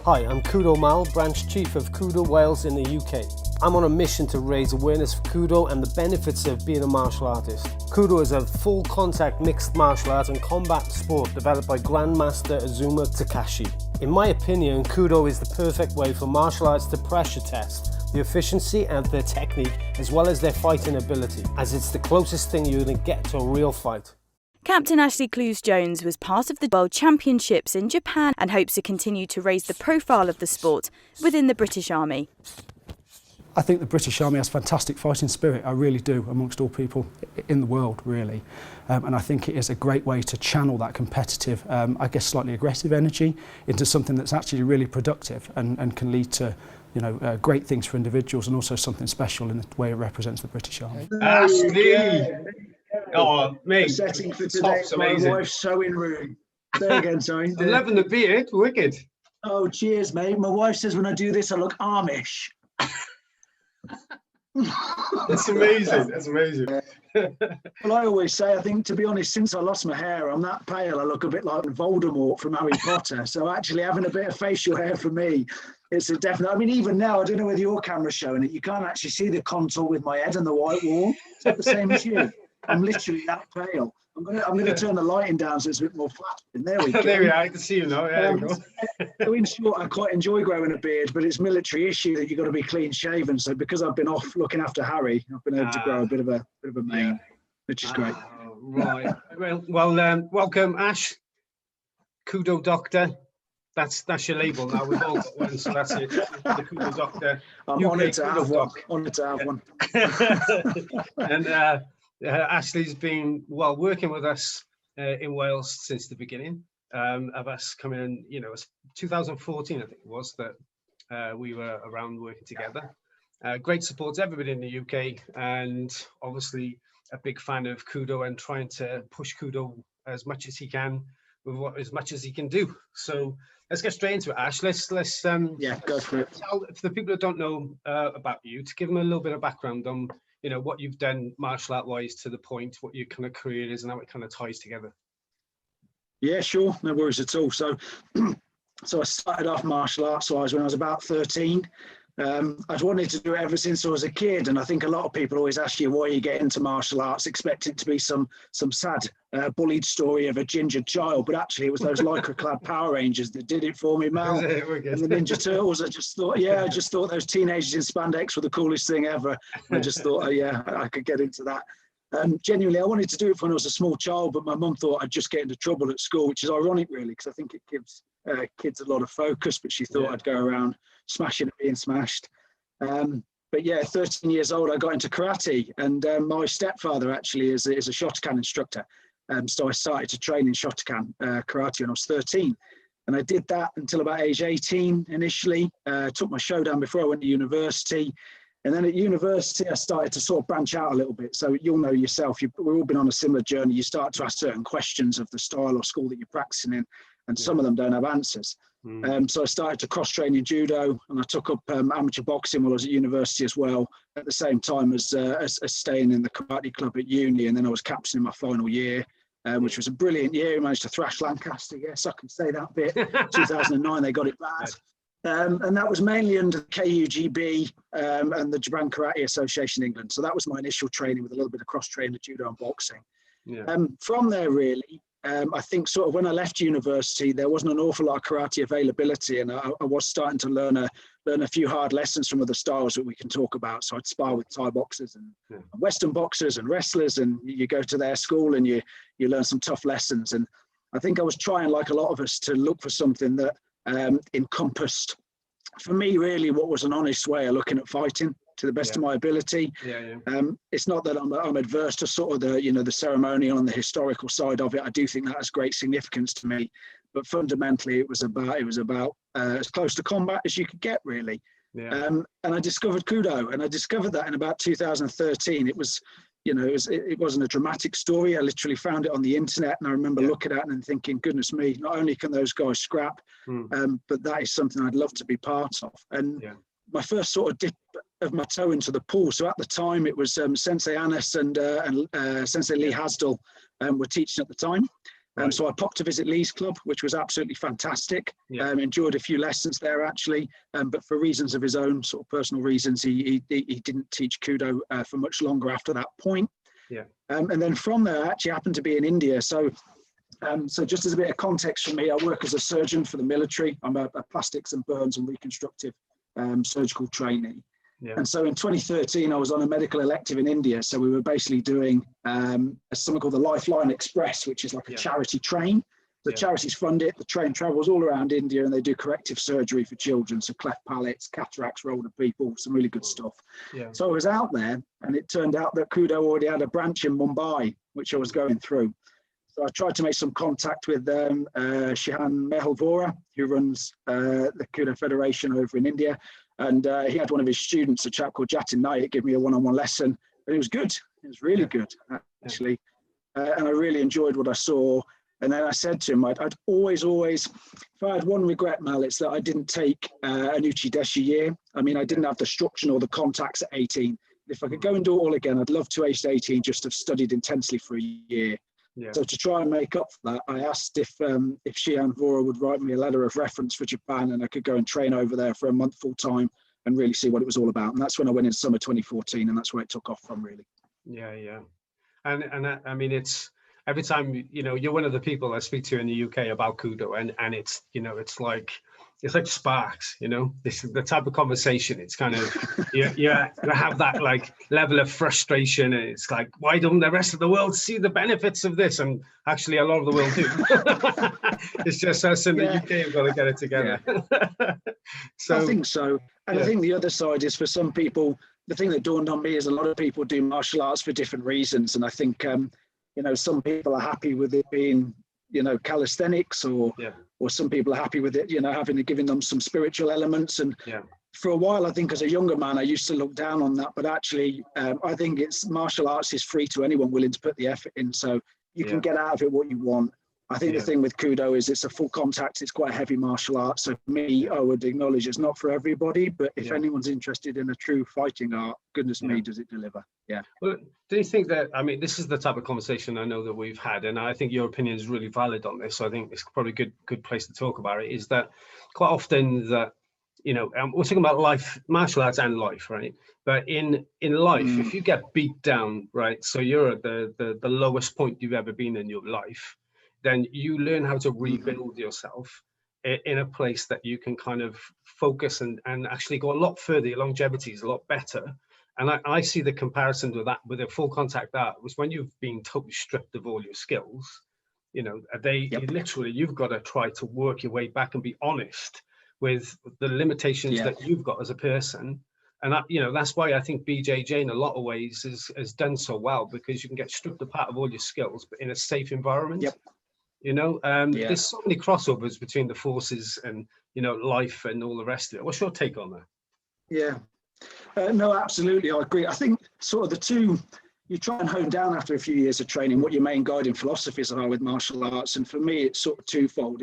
Hi, I'm KUDO Mal, Branch Chief of KUDO Wales in the UK. I'm on a mission to raise awareness for KUDO and the benefits of being a martial artist. KUDO is a full contact mixed martial art and combat sport developed by Grandmaster Azuma Takashi. In my opinion, KUDO is the perfect way for martial arts to pressure test the efficiency and their technique as well as their fighting ability, as it's the closest thing you're going to get to a real fight. Captain Ashley Clews-Jones was part of the World Championships in Japan and hopes to continue to raise the profile of the sport within the British Army. I think the British Army has fantastic fighting spirit, I really do, amongst all people in the world, really. And I think it is a great way to channel that competitive, I guess slightly aggressive energy into something that's actually really productive and can lead to, you know, great things for individuals and also something special in the way it represents the British Army. Ashley! Oh, mate, setting for today. My wife's sewing room. Say again, sorry. I'm loving the beard, wicked. Oh, cheers, mate. My wife says when I do this, I look Amish. That's amazing. That's amazing. Well, I always say, I think, to be honest, since I lost my hair, I'm that pale. I look a bit like Voldemort from Harry Potter. So actually having a bit of facial hair for me, it's a definite. I mean, even now, I don't know whether your camera's showing it. You can't actually see the contour with my head and the white wall. Is that the same as you? I'm literally that pale. I'm gonna turn the lighting down so it's a bit more flat. And there we go. There we are. I can see you now. Yeah, so in short, I quite enjoy growing a beard, but it's military issue that you've got to be clean shaven. So because I've been off looking after Harry, I've been able to grow a bit of a mane, which is great. Right. Well, welcome, Ash. KUDO Doctor. That's your label now. We've all got one, so that's it. The KUDO Doctor. I'm honoured to have one. Honoured to have one. And Ashley's been working with us in Wales since the beginning of us coming in. You know, it's 2014, I think it was, that we were around working together. Great support to everybody in the UK, and obviously a big fan of KUDO and trying to push KUDO as much as he can with as much as he can do. So let's get straight into it, Ash. Let's go for it. Tell for the people that don't know about you, to give them a little bit of background on, you know, what you've done martial art wise to the point, what your kind of career is and how it kind of ties together. Yeah, sure, no worries at all. So I started off martial arts wise when I was about 13. I'd wanted to do it ever since I was a kid, and I think a lot of people always ask you why you get into martial arts, expect it to be some sad bullied story of a ginger child, but actually it was those lycra-clad Power Rangers that did it for me, Mal. And the Ninja Turtles. I just thought those teenagers in spandex were the coolest thing ever. And I just thought, I could get into that. Genuinely, I wanted to do it when I was a small child, but my mum thought I'd just get into trouble at school, which is ironic, really, because I think it gives kids a lot of focus, but she thought I'd go around smashing and being smashed. But yeah, 13 years old, I got into karate, and my stepfather actually is a Shotokan instructor. So I started to train in Shotokan karate when I was 13. And I did that until about age 18 initially. Took my Shodan before I went to university. And then at university, I started to sort of branch out a little bit. So you'll know yourself, we've all been on a similar journey. You start to ask certain questions of the style or school that you're practicing in, and some of them don't have answers. So I started to cross-train in judo, and I took up amateur boxing while I was at university as well, at the same time as staying in the karate club at uni. And then I was captaining my final year, which was a brilliant year. I managed to thrash Lancaster, yes, I can say that bit. 2009, they got it bad. And that was mainly under the KUGB and the Japan Karate Association England. So that was my initial training with a little bit of cross-training, judo and boxing. From there, really, I think sort of when I left university, there wasn't an awful lot of karate availability, and I was starting to learn a few hard lessons from other styles that we can talk about. So I'd spar with Thai boxers and Western boxers and wrestlers, and you go to their school and you learn some tough lessons. And I think I was trying, like a lot of us, to look for something that encompassed, for me, really, what was an honest way of looking at fighting to the best of my ability. It's not that I'm adverse to sort of the ceremonial and the historical side of it. I do think that has great significance to me, but fundamentally it was about as close to combat as you could get, really. And I discovered KUDO, and I discovered that in about 2013. It was, it wasn't a dramatic story. I literally found it on the internet, and I remember looking at it and thinking, goodness me, not only can those guys scrap, but that is something I'd love to be part of. And my first sort of dip of my toe into the pool. So at the time, it was Sensei Anis and Sensei Lee Hasdell were teaching at the time. Right. So I popped to visit Lee's club, which was absolutely fantastic. Yeah. Enjoyed a few lessons there actually, but for reasons of his own sort of personal reasons, he didn't teach Kudo for much longer after that point. Yeah. And then from there, I actually happened to be in India. So just as a bit of context for me, I work as a surgeon for the military. I'm a plastics and burns and reconstructive surgical trainee. Yeah. And so in 2013, I was on a medical elective in India. So we were basically doing something called the Lifeline Express, which is like a charity train. The charities fund it. The train travels all around India and they do corrective surgery for children. So cleft palates, cataracts, older people, some really good stuff. Yeah. So I was out there and it turned out that Kudo already had a branch in Mumbai, which I was going through. So I tried to make some contact with Shihan Mehul Vora, who runs the Kudo Federation over in India. And he had one of his students, a chap called Jatin Naik, give me a one-on-one lesson. And it was good. It was really good, actually. And I really enjoyed what I saw. And then I said to him, I'd always, if I had one regret, Mal, it's that I didn't take an Uchideshi year. I mean, I didn't have the structure or the contacts at 18. If I could go and do it all again, I'd love to age 18, just have studied intensely for a year. Yeah. So to try and make up for that, I asked if Shihan Vora would write me a letter of reference for Japan and I could go and train over there for a month full time and really see what it was all about. And that's when I went in summer 2014 and that's where it took off from, really. Yeah, yeah. And I mean, it's every time, you're one of the people I speak to in the UK about Kudo and it's, it's like sparks, this is the type of conversation. It's kind of, you have that like level of frustration. And it's like, why don't the rest of the world see the benefits of this? And actually a lot of the world do. It's just us in the UK have got to get it together. Yeah. So I think so. And I think the other side is for some people, the thing that dawned on me is a lot of people do martial arts for different reasons. And I think, some people are happy with it being, calisthenics or some people are happy with it, giving them some spiritual elements. And for a while, I think as a younger man, I used to look down on that, but actually I think martial arts is free to anyone willing to put the effort in. So you can get out of it what you want. I think the thing with Kudo is it's a full contact, it's quite a heavy martial art. So for me, I would acknowledge it's not for everybody, but if anyone's interested in a true fighting art, goodness me, does it deliver. Yeah. Well, do you think that, I mean, this is the type of conversation I know that we've had, and I think your opinion is really valid on this. So I think it's probably a good place to talk about it, is that quite often that, we're talking about life, martial arts and life, right? But in life, if you get beat down, right, so you're at the lowest point you've ever been in your life, then you learn how to rebuild yourself in a place that you can kind of focus and actually go a lot further. Your longevity is a lot better. And I see the comparison to that with a full contact art was when you've been totally stripped of all your skills, literally, you've got to try to work your way back and be honest with the limitations that you've got as a person. And that's why I think BJJ in a lot of ways has done so well, because you can get stripped apart of all your skills, but in a safe environment. There's so many crossovers between the forces and life and all the rest of it. What's your take on that? No, absolutely, I agree. I think sort of the two, you try and hone down after a few years of training what your main guiding philosophies are with martial arts, and for me it's sort of twofold.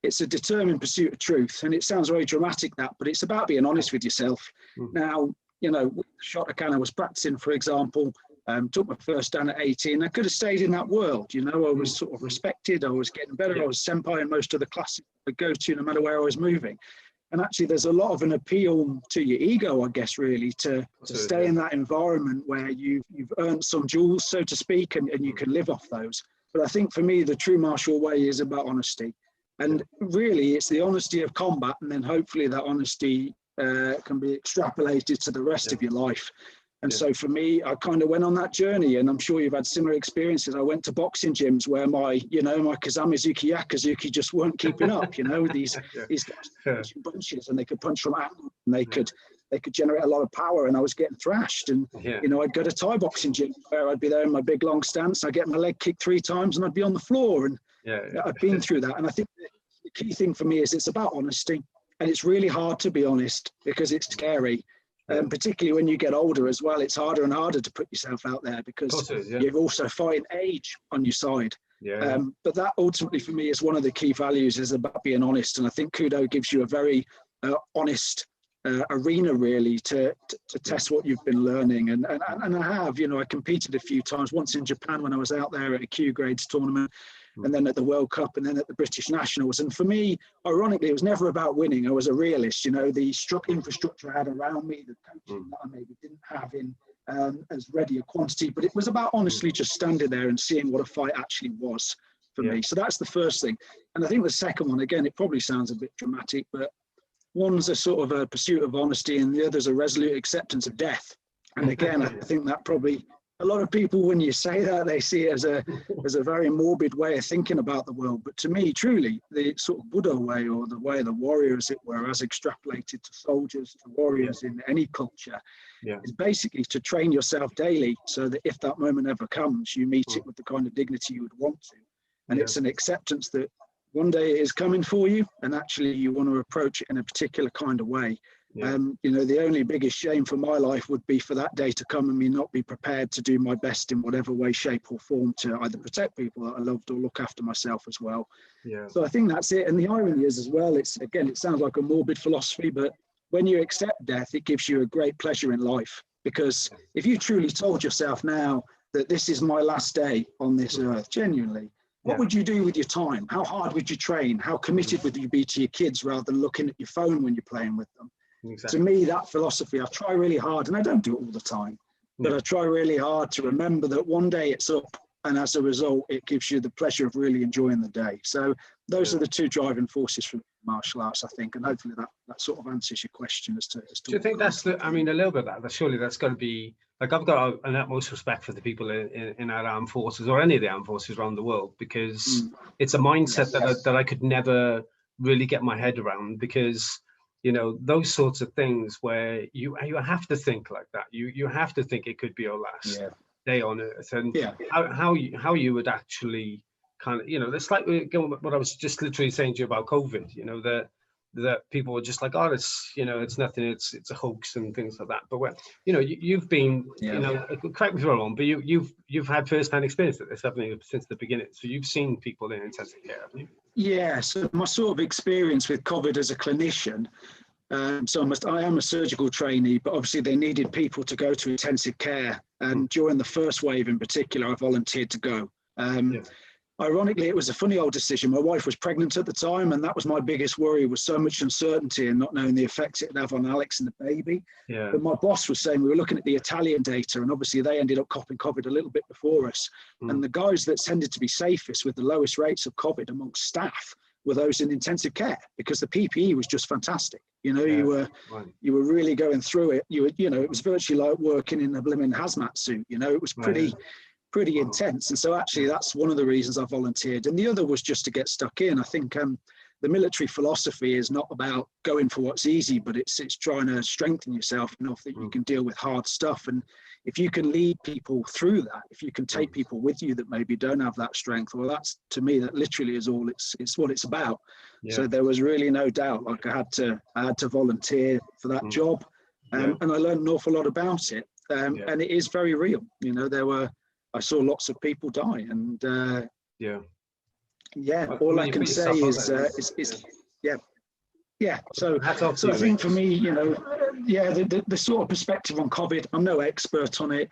It's a determined pursuit of truth, and it sounds very dramatic, but it's about being honest with yourself. Now, Shotokan I was practicing, for example, took my first dan at 18. I could have stayed in that world, I was sort of respected, I was getting better, I was senpai in most of the classes I go to, no matter where I was moving. And actually there's a lot of an appeal to your ego, I guess, really, to stay in that environment where you've earned some jewels, so to speak, and you can live off those. But I think for me, the true martial way is about honesty. And really, it's the honesty of combat, and then hopefully that honesty can be extrapolated to the rest of your life. And so for me, I kind of went on that journey, and I'm sure you've had similar experiences. I went to boxing gyms where my Kazamizuki, Yakazuki just weren't keeping up, these guys punching bunches, and they could punch from angle, and they could generate a lot of power, and I was getting thrashed. And, I'd go to Thai boxing gym where I'd be there in my big long stance, I'd get my leg kicked 3 times and I'd be on the floor. And I've been through that. And I think the key thing for me is it's about honesty, and it's really hard to be honest because it's scary. Particularly when you get older as well, it's harder and harder to put yourself out there because you're also fighting age on your side. But that ultimately for me is one of the key values, is about being honest. And I think Kudo gives you a very honest arena really to test what you've been learning. And I have, I competed a few times, once in Japan when I was out there at a Q grades tournament. and then at the World Cup, and then at the British Nationals. And for me, ironically, it was never about winning. I was a realist. You know, the infrastructure I had around me, the coaching that I maybe didn't have in as ready a quantity, but it was about honestly just standing there and seeing what a fight actually was for me. So that's the first thing. And I think the second one, again, it probably sounds a bit dramatic, but one's a sort of a pursuit of honesty and the other's a resolute acceptance of death. And again, I think that probably a lot of people, when you say that, they see it as a very morbid way of thinking about the world. But to me, truly, the sort of Buddha way, or the way of the warrior, as it were, as extrapolated to soldiers, to warriors in any culture, is basically to train yourself daily so that if that moment ever comes, you meet it with the kind of dignity you would want to. And it's an acceptance that one day it is coming for you, and actually you want to approach it in a particular kind of way. You know, the only biggest shame for my life would be for that day to come and me not be prepared to do my best in whatever way, shape or form to either protect people that I loved or look after myself as well. So I think that's it. And the irony is as well, it's, again, it sounds like a morbid philosophy, but when you accept death, it gives you a great pleasure in life. Because if you truly told yourself now that this is my last day on this earth, genuinely, what would you do with your time? How hard would you train? How committed would you be to your kids rather than looking at your phone when you're playing with them? To me, that philosophy, I try really hard, and I don't do it all the time, but I try really hard to remember that one day it's up, and as a result, it gives you the pleasure of really enjoying the day. So those are the two driving forces for martial arts, I think, and hopefully that sort of answers your question as to do you think that's the, I mean, a little bit of that, surely that's got to be, like, I've got an utmost respect for the people in our armed forces, or any of the armed forces around the world, because it's a mindset that I could never really get my head around, because you know, those sorts of things where you have to think like that. You have to think it could be your last day on earth, and how you would actually kind of, you know, it's like what I was just literally saying to you about COVID. You know, that people were just like, oh, it's, you know, it's nothing, it's a hoax and things like that. But when, you know, you've been, you know, correct me if I'm wrong, but you've had first-hand experience at this, haven't you, since the beginning? So you've seen people in intensive care, haven't you? Yeah, so my sort of experience with COVID as a clinician, I am a surgical trainee, but obviously they needed people to go to intensive care. And during the first wave in particular, I volunteered to go. Ironically, it was a funny old decision. My wife was pregnant at the time, and that was my biggest worry, was so much uncertainty and not knowing the effects it would have on Alex and the baby. But my boss was saying, we were looking at the Italian data, and obviously they ended up copping COVID a little bit before us. And the guys that tended to be safest with the lowest rates of COVID amongst staff were those in intensive care, because the PPE was just fantastic. You know, you were really going through it. You know, it was virtually like working in a blimmin' hazmat suit. You know, it was pretty intense. And so actually that's one of the reasons I volunteered. And the other was just to get stuck in. I think the military philosophy is not about going for what's easy, but it's trying to strengthen yourself enough that you can deal with hard stuff. And if you can lead people through that, if you can take people with you that maybe don't have that strength, well, that's, to me, that literally is all it's what it's about. So there was really no doubt, like I had to volunteer for that job. And I learned an awful lot about it. And it is very real. You know, I saw lots of people die, and all I can say is So I think for me, you know, the sort of perspective on COVID, I'm no expert on it.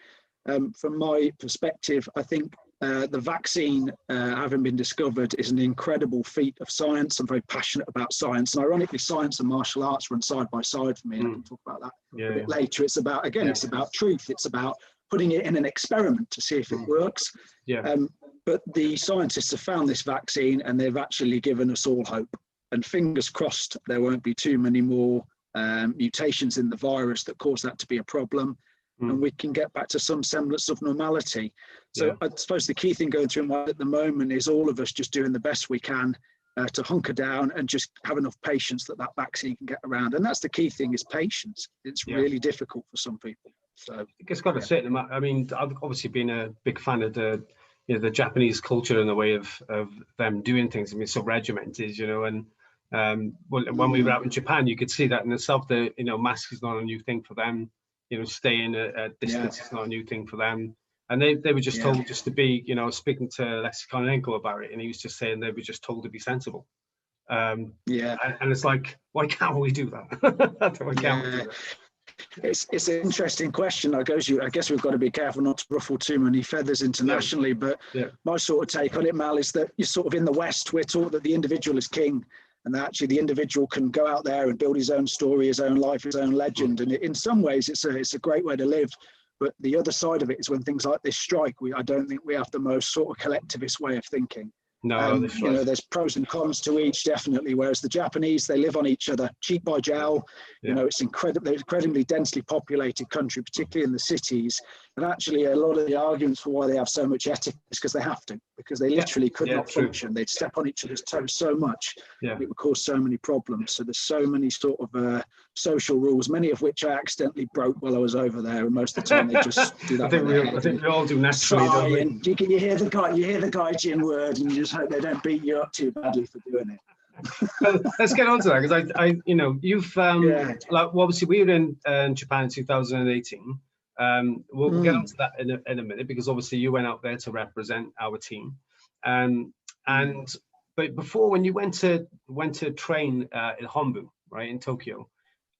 From my perspective, I think the vaccine having been discovered is an incredible feat of science. I'm very passionate about science, and ironically, science and martial arts run side by side for me. And I can talk about that a bit later. It's about, again, it's about truth. It's about putting it in an experiment to see if it works. But the scientists have found this vaccine, and they've actually given us all hope. And fingers crossed, there won't be too many more mutations in the virus that cause that to be a problem. And we can get back to some semblance of normality. So I suppose the key thing going through my at the moment is all of us just doing the best we can to hunker down and just have enough patience that vaccine can get around. And that's the key thing, is patience. It's really difficult for some people. So I think it's got a certain amount. I mean, I've obviously been a big fan of the Japanese culture and the way of them doing things. I mean, so regimented, you know, and when we were out in Japan, you could see that in itself. The, you know, mask is not a new thing for them. You know, staying at distance is not a new thing for them. And they were just told just to be, you know, speaking to Lexikonenko about it, and he was just saying they were just told to be sensible. And it's like, why can't we do that? Why can't we do that? It's an interesting question. I guess we've got to be careful not to ruffle too many feathers internationally. But my sort of take on it, Mal, is that you're sort of in the West, we're taught that the individual is king, and that actually the individual can go out there and build his own story, his own life, his own legend. And in some ways, it's a great way to live. But the other side of it is when things like this strike, I don't think we have the most sort of collectivist way of thinking. No, you know, there's pros and cons to each, definitely. Whereas the Japanese, they live on each other, cheek by jowl. You know, it's incredibly densely populated country, particularly in the cities. And actually, a lot of the arguments for why they have so much etiquette is because they have to, because they literally could not function. They'd step on each other's toes so much, it would cause so many problems. So there's so many sort of social rules, many of which I accidentally broke while I was over there. And most of the time, they just do that. I think we all do naturally. And you hear the gaijin word, and you just hope they don't beat you up too badly for doing it. Well, let's get on to that, because I you know, you've like, well, obviously we were in Japan in 2018. We'll get onto that in a minute, because obviously you went out there to represent our team, but before, when you went to train in Honbu, right, in Tokyo,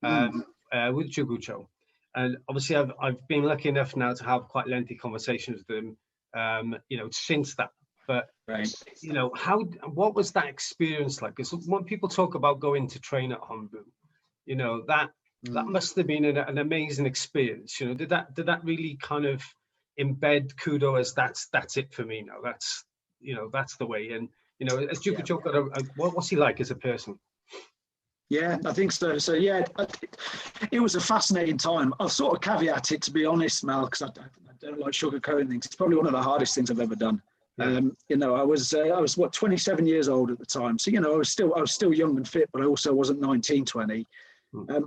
with Jukucho, and obviously I've been lucky enough now to have quite lengthy conversations with them, you know, since that. But you know, what was that experience like? Because when people talk about going to train at Honbu, you know, that must have been an amazing experience. You know, did that really kind of embed KUDO as that's it for me now? That's, you know, that's the way. And you know, as Jukucho got what's he like as a person? Yeah, I think so. So yeah, it was a fascinating time. I'll sort of caveat it, to be honest, Mal, because I don't like sugarcoating things. It's probably one of the hardest things I've ever done. You know, I was 27 years old at the time, so you know, I was still young and fit, but I also wasn't 19, 20.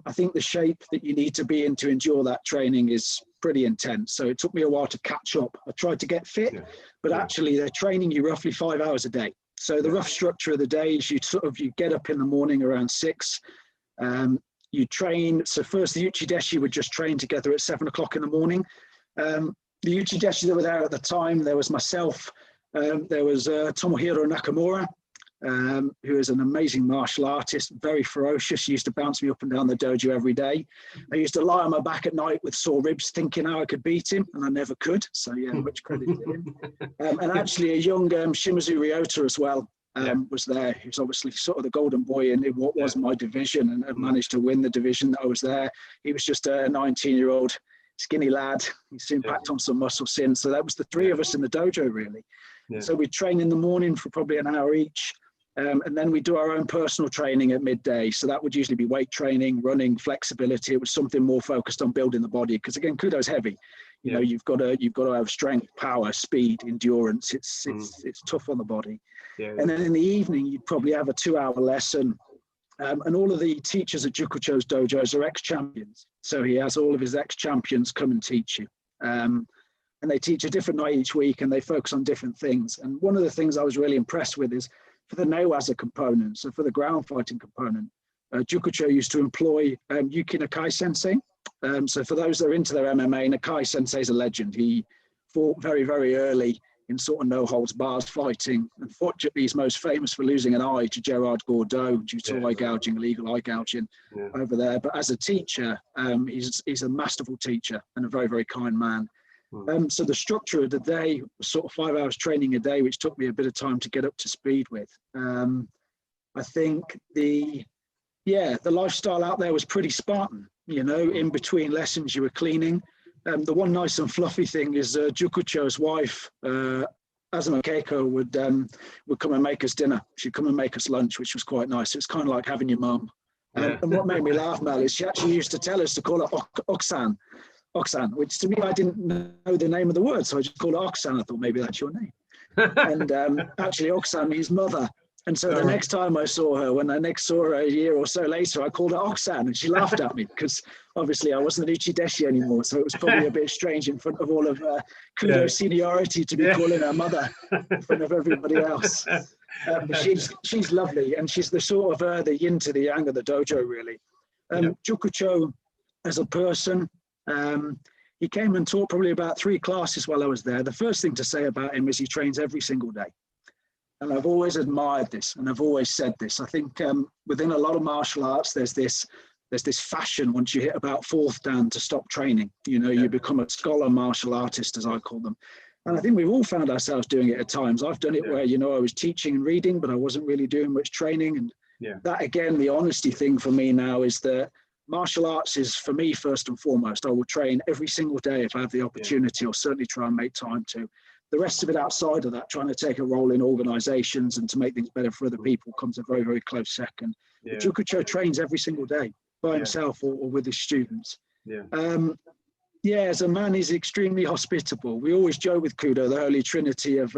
I think the shape that you need to be in to endure that training is pretty intense. So it took me a while to catch up. I tried to get fit, but actually they're training you roughly 5 hours a day. So the rough structure of the day is you get up in the morning around 6. You train. So first the Uchideshi would just train together at 7 o'clock in the morning. The Uchideshi that were there at the time, there was myself. There was Tomohiro Nakamura, who is an amazing martial artist, very ferocious. He used to bounce me up and down the dojo every day. I used to lie on my back at night with sore ribs, thinking how I could beat him, and I never could. So yeah, much credit to him. And actually, a young Shimazu Ryota as well was there. He was obviously sort of the golden boy in what was my division, and managed to win the division that I was there. He was just a 19-year-old skinny lad. He's soon packed on some muscle since. So that was the three of us in the dojo, really. So we train in the morning for probably an hour each. And then we do our own personal training at midday. So that would usually be weight training, running, flexibility. It was something more focused on building the body, because again, KUDO's heavy. You know, you've got to have strength, power, speed, endurance. It's tough on the body. And then in the evening, you'd probably have a 2-hour lesson. And all of the teachers at Jukucho's dojos are ex-champions. So he has all of his ex-champions come and teach you. And they teach a different night each week, and they focus on different things. And one of the things I was really impressed with is for the Newaza component, so for the ground fighting component, Jukucho used to employ Yuki Nakai sensei. So for those that are into their MMA, Nakai sensei is a legend. He fought very, very early in sort of no holds bars fighting. Unfortunately, he's most famous for losing an eye to Gerard Gordeau due to eye gouging, illegal eye gouging over there. But as a teacher, he's a masterful teacher and a very, very kind man. So the structure of the day was sort of 5 hours training a day, which took me a bit of time to get up to speed with. I think the lifestyle out there was pretty Spartan. You know, in between lessons you were cleaning. The one nice and fluffy thing is Jukucho's wife, Azuma Keiko, would come and make us dinner. She'd come and make us lunch, which was quite nice. It's kind of like having your mum. And what made me laugh, Mel, is she actually used to tell us to call her Oksan, which to me, I didn't know the name of the word, so I just called her Oksan. I thought maybe that's your name. And actually, Oksan means mother. And so the next time I saw her, when I next saw her a year or so later, I called her Oksan, and she laughed at me because obviously I wasn't an Uchideshi anymore. So it was probably a bit strange in front of all of KUDO seniority to be calling her mother in front of everybody else. But she's lovely, and she's the sort of the yin to the yang of the dojo, really. Jukucho, as a person, he came and taught probably about 3 classes while I was there. The first thing to say about him is he trains every single day. And I've always admired this, and I've always said this. I think within a lot of martial arts, there's this there's this fashion once you hit about fourth dan to stop training. You know, you become a scholar martial artist, as I call them. And I think we've all found ourselves doing it at times. I've done it where, you know, I was teaching and reading, but I wasn't really doing much training. And that, again, the honesty thing for me now is that martial arts is, for me, first and foremost. I will train every single day if I have the opportunity, or certainly try and make time to. The rest of it outside of that, trying to take a role in organizations and to make things better for other people, comes a very, very close second. But Jukucho trains every single day by himself or with his students. As a man, he's extremely hospitable. We always joke with Kudo, the holy trinity of,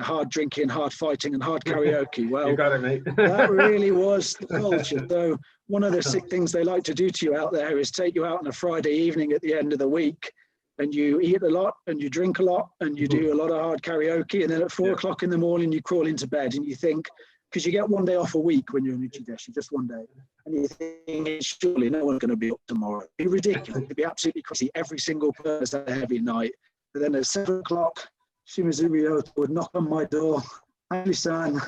hard drinking, hard fighting, and hard karaoke. Well, you got it, mate. That really was the culture. So one of the sick things they like to do to you out there is take you out on a Friday evening at the end of the week, and you eat a lot, and you drink a lot, and you do a lot of hard karaoke, and then at 4 o'clock in the morning, you crawl into bed, and you think, because you get one day off a week when you're in Uchideshi, just one day. And you think, surely no one's going to be up tomorrow. It'd be ridiculous. It'd be absolutely crazy. Every single person has a heavy night. But then at 7 o'clock, Shimazumi Yota would knock on my door. Ashley-san,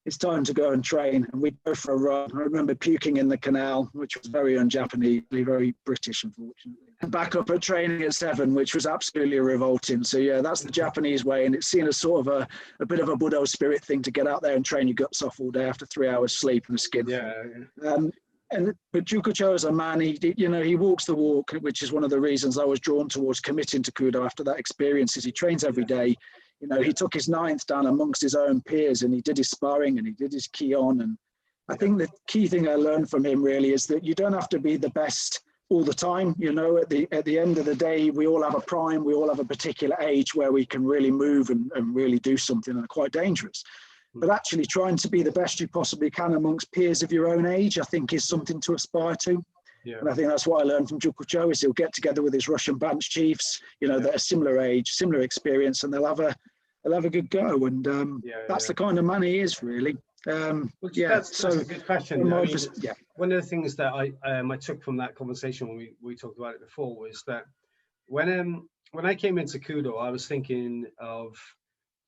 it's time to go and train. And we'd go for a run. I remember puking in the canal, which was very un-Japanese, very British, unfortunately. And back up at training at 7, which was absolutely revolting. So yeah, that's the Japanese way. And it's seen as sort of a bit of a Buddha spirit thing to get out there and train your guts off all day after 3 hours sleep and a skin. But Jukucho as a man, he walks the walk, which is one of the reasons I was drawn towards committing to Kudo after that experience. Is he trains every day. You know, he took his 9th down amongst his own peers, and he did his sparring and he did his Kion. And I think the key thing I learned from him really is that you don't have to be the best all the time. You know, at the end of the day, we all have a prime, we all have a particular age where we can really move and really do something, and are quite dangerous. But actually trying to be the best you possibly can amongst peers of your own age, I think, is something to aspire to. And I think that's what I learned from Jukucho, is he'll get together with his Russian Banch chiefs, you know, that are similar age, similar experience, and they'll have a good go. And that's the kind of man he is, really. That's a good question. One of the things that I took from that conversation when we talked about it before was that when I came into Kudo, I was thinking of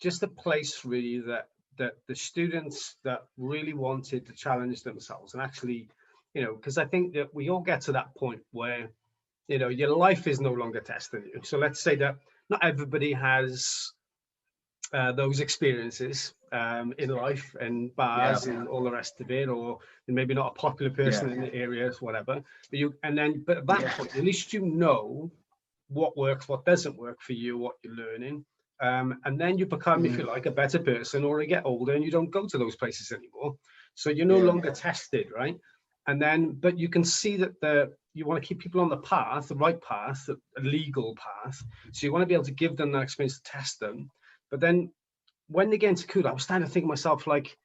just a place really that the students that really wanted to challenge themselves and actually, you know, because I think that we all get to that point where, you know, your life is no longer testing you. So let's say that not everybody has those experiences in life and bars and all the rest of it, or maybe not a popular person in the area, whatever. But at that point, at least you know what works, what doesn't work for you, what you're learning. And then you become, if you like, a better person, or you get older and you don't go to those places anymore. So you're no longer tested, right? And then, but you can see that you want to keep people on the path, the right path, a legal path. So you want to be able to give them that experience to test them. But then when they get into Kudo, I was starting to think to myself, like,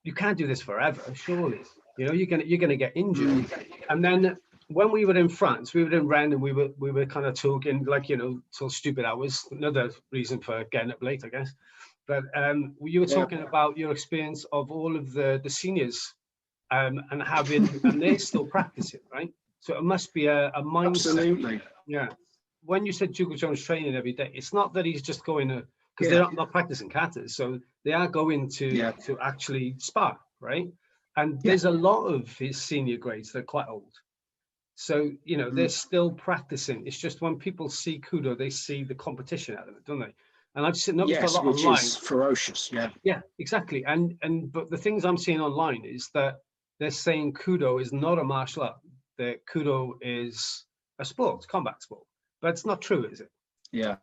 you can't do this forever, surely. You know, you're gonna get injured. And then when we were in France, we were in Rennes, and we were kind of talking, like, you know, till stupid hours. Another reason for getting up late, I guess. But you were talking about your experience of all of the seniors and they're still practicing, right? So it must be a mindset. Absolutely. Yeah. When you said Jukucho's training every day, it's not that he's just going to, because they're not practicing katas, so they are going to actually spar, right? And there's a lot of his senior grades that are quite old. So, you know, they're still practicing. It's just when people see Kudo, they see the competition element, don't they? And I've seen noticed a lot which online. Is ferocious, Yeah, exactly. But the things I'm seeing online is that they're saying Kudo is not a martial art. That Kudo is a sport, combat sport. But it's not true, is it? Yeah.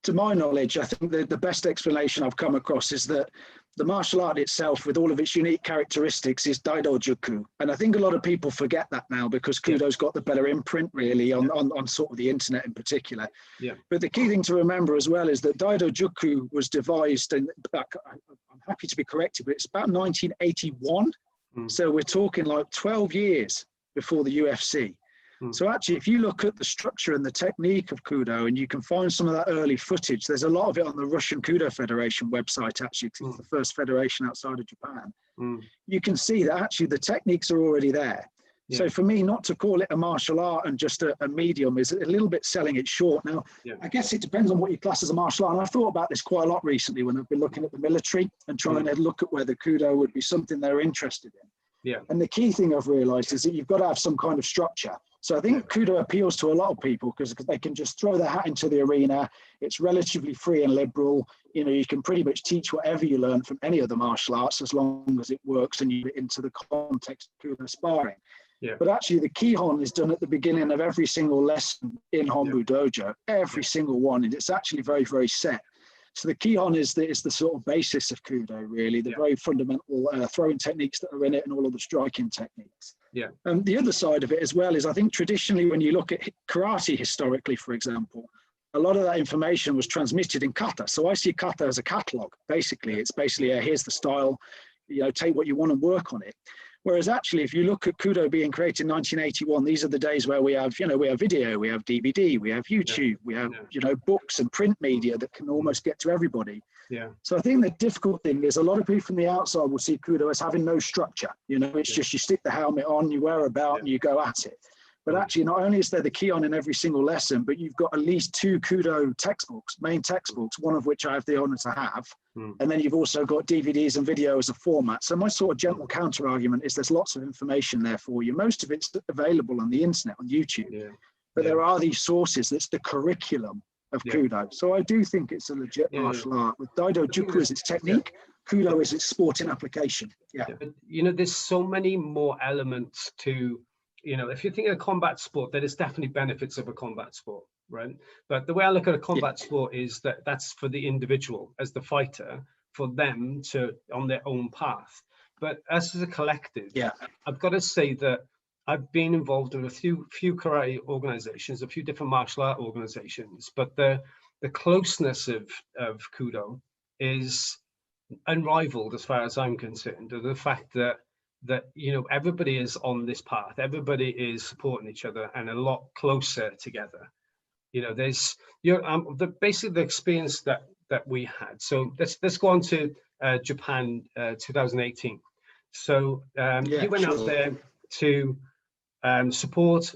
To my knowledge, I think the best explanation I've come across is that the martial art itself, with all of its unique characteristics, is Daido Juku. And I think a lot of people forget that now, because Kudo's got the better imprint, really, on sort of the internet in particular. Yeah. But the key thing to remember as well is that Daido Juku was devised, and I'm happy to be corrected, but it's about 1981. So we're talking like 12 years before the UFC. So actually, if you look at the structure and the technique of Kudo, and you can find some of that early footage, there's a lot of it on the Russian Kudo Federation website, actually, because it's the first federation outside of Japan. You can see that actually the techniques are already there. So for me, not to call it a martial art and just a medium is a little bit selling it short. Now, I guess it depends on what you class as a martial art. And I've thought about this quite a lot recently when I've been looking at the military and trying to look at whether Kudo would be something they're interested in. Yeah. And the key thing I've realized is that you've got to have some kind of structure. So I think KUDO appeals to a lot of people because they can just throw their hat into the arena. It's relatively free and liberal. You know, you can pretty much teach whatever you learn from any of the martial arts as long as it works and you get into the context of KUDO sparring. Yeah. But actually the Kihon is done at the beginning of every single lesson in Hombu Dojo, every single one. And it's actually very, very set. So the Kihon is the sort of basis of KUDO, really, the very fundamental throwing techniques that are in it and all of the striking techniques. Yeah. And the other side of it as well is I think traditionally when you look at karate historically, for example, a lot of that information was transmitted in kata. So I see kata as a catalog, basically. It's basically here's the style, you know, take what you want and work on it. Whereas actually, if you look at KUDO being created in 1981, these are the days where we have, you know, we have video, we have DVD, we have YouTube, we have, you know, books and print media that can almost get to everybody. Yeah. So I think the difficult thing is a lot of people from the outside will see KUDO as having no structure. You know, it's just you stick the helmet on, you wear a belt and you go at it. But actually, not only is there the Kihon in every single lesson, but you've got at least 2 KUDO textbooks, main textbooks, one of which I have the honor to have. And then you've also got DVDs and video as a format. So my sort of gentle counter argument is there's lots of information there for you. Most of it's available on the internet, on YouTube. But there are these sources. That's the curriculum of KUDO. So I do think it's a legit martial art. With Daido Juku as its technique, KUDO is its sporting application. But, you know, there's so many more elements to, you know, if you think of a combat sport, there is definitely benefits of a combat sport, right? But the way I look at a combat sport is that that's for the individual as the fighter, for them to on their own path. But as a collective, I've got to say that I've been involved in a few karate organizations, a few different martial art organizations, but the closeness of KUDO is unrivaled as far as I'm concerned. The fact that you know, everybody is on this path, everybody is supporting each other and a lot closer together. You know, there's basically the experience that we had. So let's go on to Japan 2018. So you went out there to support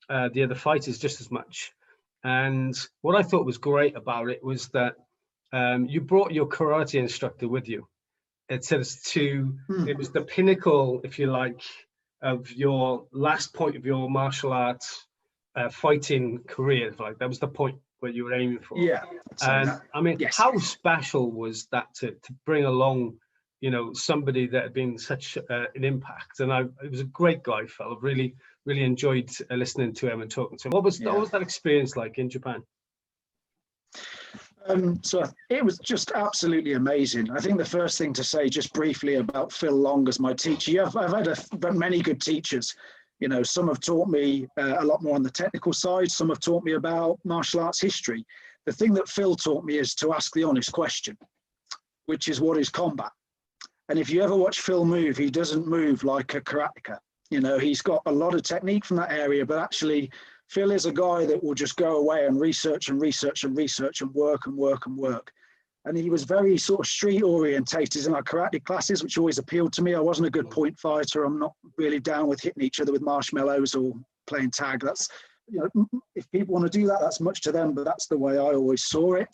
the other fighters just as much. And what I thought was great about it was that you brought your karate instructor with you. It says it was the pinnacle, if you like, of your last point of your martial arts fighting career. Like that was the point where you were aiming for. Yeah. And I mean, how special was that to bring along, you know, somebody that had been such an impact? And it was a great guy, fella. Really enjoyed listening to him and talking to him. What was that experience like in Japan? So it was just absolutely amazing. I think the first thing to say just briefly about Phil Long as my teacher, I've had many good teachers. You know, some have taught me a lot more on the technical side. Some have taught me about martial arts history. The thing that Phil taught me is to ask the honest question, which is what is combat? And if you ever watch Phil move, he doesn't move like a karateka. You know, he's got a lot of technique from that area, but actually Phil is a guy that will just go away and research and research and research and work and work and work. And he was very sort of street orientated in our karate classes, which always appealed to me. I wasn't a good point fighter. I'm not really down with hitting each other with marshmallows or playing tag. That's, you know, if people want to do that, that's much to them, but that's the way I always saw it.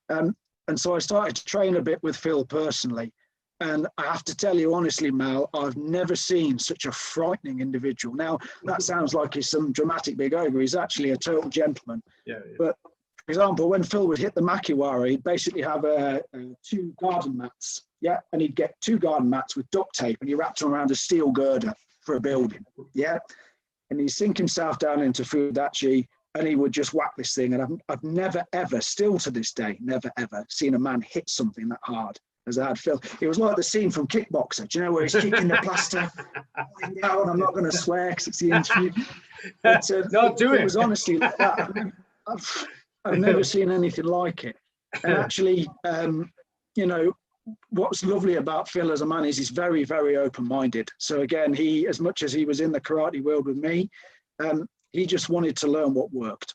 And so I started to train a bit with Phil personally. And I have to tell you honestly, Mal, I've never seen such a frightening individual. Now, that sounds like he's some dramatic big ogre. He's actually a total gentleman. But, for example, when Phil would hit the makiwara, he'd basically have 2 garden mats, and he'd get 2 garden mats with duct tape, and he wrapped them around a steel girder for a building, and he'd sink himself down into fudachi, and he would just whack this thing. And I've never, ever, still to this day, never, ever seen a man hit something that hard as I had Phil. It was like the scene from Kickboxer, do you know, where he's kicking the plaster down. I'm not going to swear because it's the interview. But it was honestly like that. I've never seen anything like it. And actually, you know, what's lovely about Phil as a man is he's very, very open-minded. So again, he, as much as he was in the karate world with me, he just wanted to learn what worked.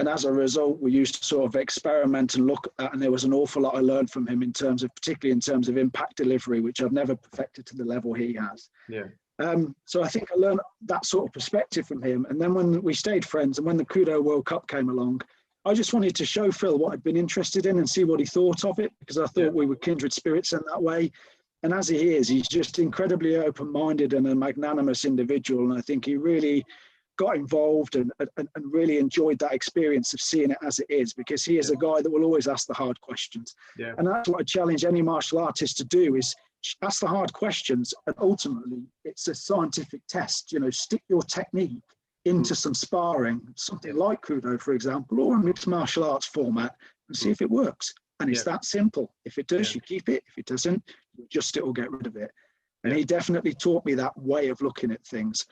And as a result, we used to sort of experiment and look at, and there was an awful lot I learned from him particularly in terms of impact delivery, which I've never perfected to the level he has. So I think I learned that sort of perspective from him. And then when we stayed friends and when the KUDO World Cup came along, I just wanted to show Phil what I'd been interested in and see what he thought of it, because I thought we were kindred spirits in that way. And as he is, he's just incredibly open-minded and a magnanimous individual. And I think he really got involved and really enjoyed that experience of seeing it as it is, because he is a guy that will always ask the hard questions. Yeah. And that's what I challenge any martial artist to do, is ask the hard questions. And ultimately, it's a scientific test. You know, stick your technique into some sparring, something like KUDO, for example, or a mixed martial arts format, and see if it works. And it's that simple. If it does, you keep it. If it doesn't, you adjust it or get rid of it. And he definitely taught me that way of looking at things.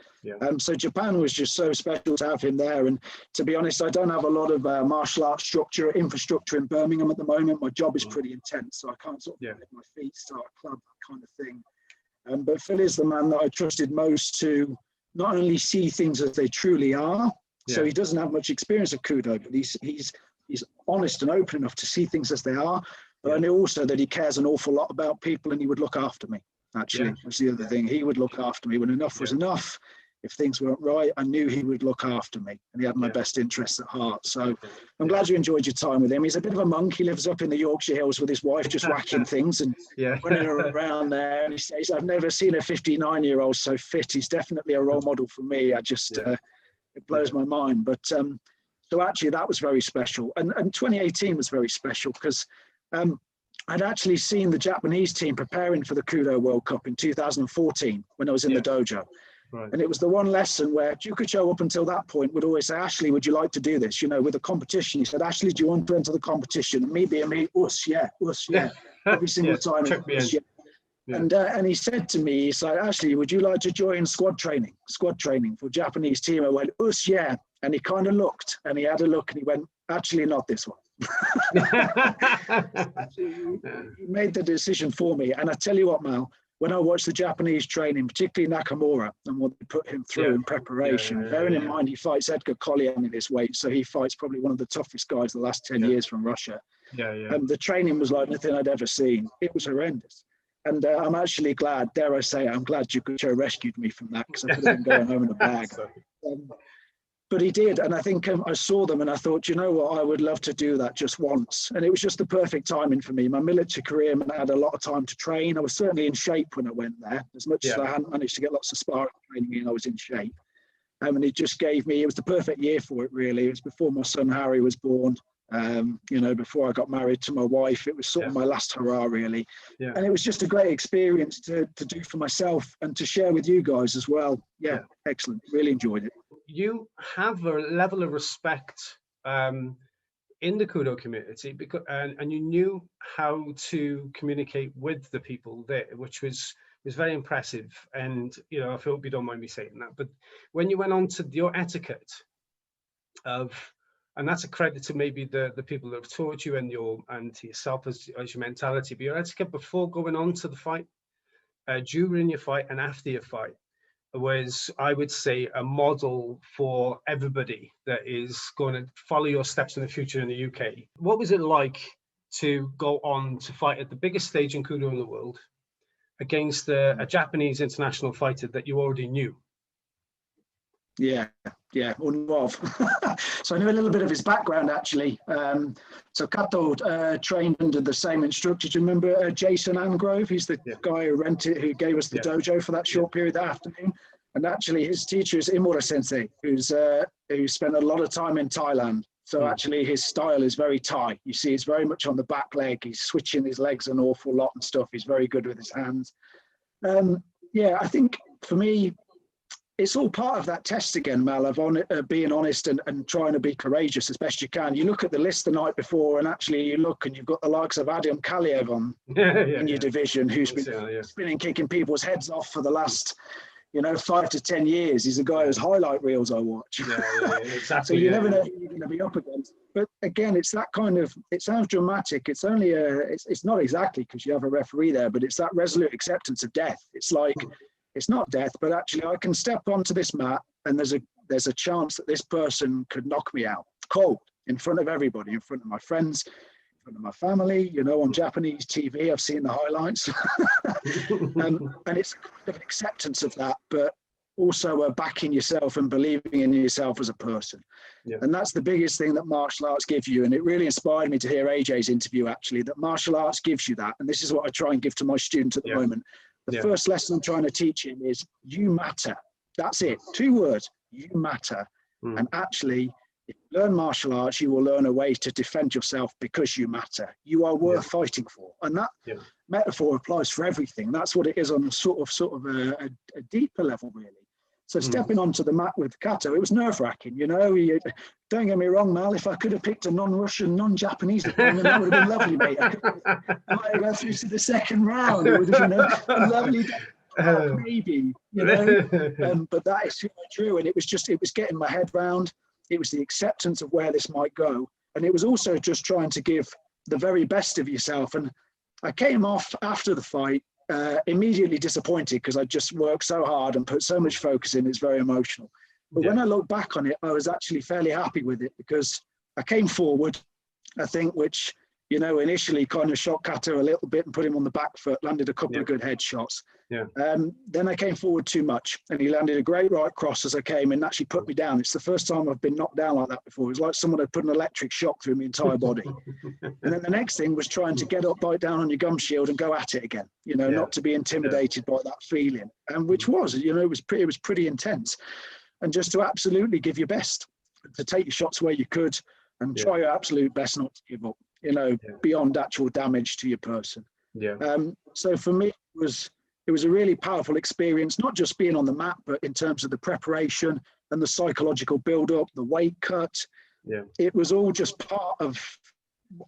So Japan was just so special to have him there. And to be honest, I don't have a lot of martial arts infrastructure in Birmingham at the moment. My job is pretty intense, so I can't sort of get my feet, start a club, that kind of thing. But Phil is the man that I trusted most to not only see things as they truly are. So he doesn't have much experience of KUDO, but he's honest and open enough to see things as they are. But I knew also that he cares an awful lot about people, and he would look after me. Actually, was the other thing. He would look after me when enough was enough. If things weren't right, I knew he would look after me, and he had my best interests at heart. So I'm glad you enjoyed your time with him. He's a bit of a monk. He lives up in the Yorkshire Hills with his wife, just whacking things and running around there. And he says, I've never seen a 59-year-old so fit. He's definitely a role model for me. I just, it blows my mind. But so actually that was very special. And 2018 was very special because I'd actually seen the Japanese team preparing for the KUDO World Cup in 2014 when I was in the dojo. Right. And it was the one lesson where Jukucho up until that point would always say, Ashley, would you like to do this? You know, with a competition, he said, Ashley, do you want to enter the competition? And me being me, yeah. Every single time. And he said to me, he's like, Ashley, would you like to join squad training for Japanese team? I went, yeah. And he kind of looked, and he had a look, and he went, actually not this one. He made the decision for me. And I tell you what, Mal, when I watched the Japanese training, particularly Nakamura, and what they put him through in preparation, bearing in mind he fights Edgar Collier in his weight, so he fights probably one of the toughest guys the last 10 years from Russia. The training was like nothing I'd ever seen. It was horrendous. And I'm actually glad, dare I say, I'm glad Jukucho rescued me from that, because I could have been going home in a bag. But he did, and I think I saw them and I thought, you know what, I would love to do that just once. And it was just the perfect timing for me. My military career meant I had a lot of time to train. I was certainly in shape when I went there. As much as I hadn't managed to get lots of sparring training in, I was in shape. And it just gave me, it was the perfect year for it, really. It was before my son Harry was born, you know, before I got married to my wife. It was sort of my last hurrah, really. And it was just a great experience to do for myself and to share with you guys as well. Excellent. Really enjoyed it. You have a level of respect in the KUDO community, because and you knew how to communicate with the people there, which was very impressive. And you know, I hope you don't mind me saying that, but when you went on to your etiquette of, and that's a credit to maybe the people that have taught you and to yourself as your mentality, but your etiquette before going on to the fight, during your fight, and after your fight, was, I would say, a model for everybody that is going to follow your steps in the future in the UK. What was it like to go on to fight at the biggest stage in KUDO in the world against a Japanese international fighter that you already knew? So I knew a little bit of his background, actually. So Kato trained under the same instructor. Do you remember Jason Angrove? He's the guy who gave us the dojo for that short period that afternoon. And actually his teacher is Imura Sensei, who spent a lot of time in Thailand. So actually his style is very Thai. You see, it's very much on the back leg. He's switching his legs an awful lot and stuff. He's very good with his hands. I think for me, it's all part of that test again, Mal, of being honest and trying to be courageous as best you can. You look at the list the night before, and actually you look and you've got the likes of Adam Kaliev in your division, who's been spinning, kicking people's heads off for the last, 5 to 10 years. He's a guy whose highlight reels I watch. Exactly. So you never know who you're going to be up against. But again, it's that kind of, it sounds dramatic. It's only it's not exactly because you have a referee there, but it's that resolute acceptance of death. It's like, it's not death, but actually I can step onto this mat and there's a chance that this person could knock me out cold in front of everybody, in front of my friends, in front of my family, on Japanese TV. I've seen the highlights. And it's kind of an acceptance of that. But also backing yourself and believing in yourself as a person. Yeah. And that's the biggest thing that martial arts give you. And it really inspired me to hear AJ's interview, actually, that martial arts gives you that. And this is what I try and give to my students at the moment. The first lesson I'm trying to teach him is you matter. That's it. 2 words, you matter. And actually, if you learn martial arts, you will learn a way to defend yourself because you matter. You are worth fighting for. And that metaphor applies for everything. That's what it is on sort of a deeper level, really. So stepping onto the mat with Kato, it was nerve-wracking, you know. Don't get me wrong, Mal, if I could have picked a non-Russian, non-Japanese opponent, that would have been lovely, mate. I might have gone through to the second round. It would have been a lovely maybe, you know. But that is true. And it was getting my head round. It was the acceptance of where this might go. And it was also just trying to give the very best of yourself. And I came off after the fight immediately disappointed because I just worked so hard and put so much focus in. It's very emotional. But when I look back on it, I was actually fairly happy with it because I came forward, I think, which, you know, initially kind of shocked Kato a little bit and put him on the back foot, landed a couple of good headshots. Then I came forward too much and he landed a great right cross as I came and actually put me down. It's the first time I've been knocked down like that before. It was like someone had put an electric shock through my entire body. And then the next thing was trying to get up, bite down on your gum shield and go at it again, you know, not to be intimidated by that feeling. And which was, you know, it was pretty intense. And just to absolutely give your best, to take your shots where you could and try your absolute best not to give up, you know, beyond actual damage to your person. So for me, it was a really powerful experience, not just being on the mat, but in terms of the preparation and the psychological build-up, the weight cut. It was all just part of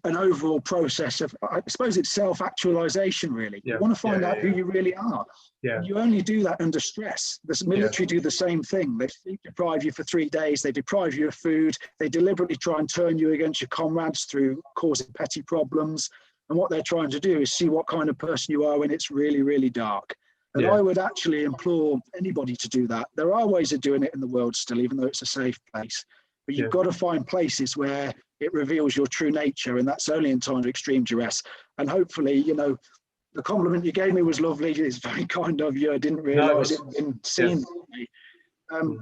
an overall process of, I suppose it's self-actualization, really. You want to find out who you really are. You only do that under stress. The military do the same thing. They deprive you for 3 days. They deprive you of food. They deliberately try and turn you against your comrades through causing petty problems. And what they're trying to do is see what kind of person you are when it's really, really dark. And I would actually implore anybody to do that. There are ways of doing it in the world still, even though it's a safe place. But you've got to find places where it reveals your true nature, and that's only in times of extreme duress. And hopefully, you know, the compliment you gave me was lovely. It's very kind of you. I didn't realise it had been seen.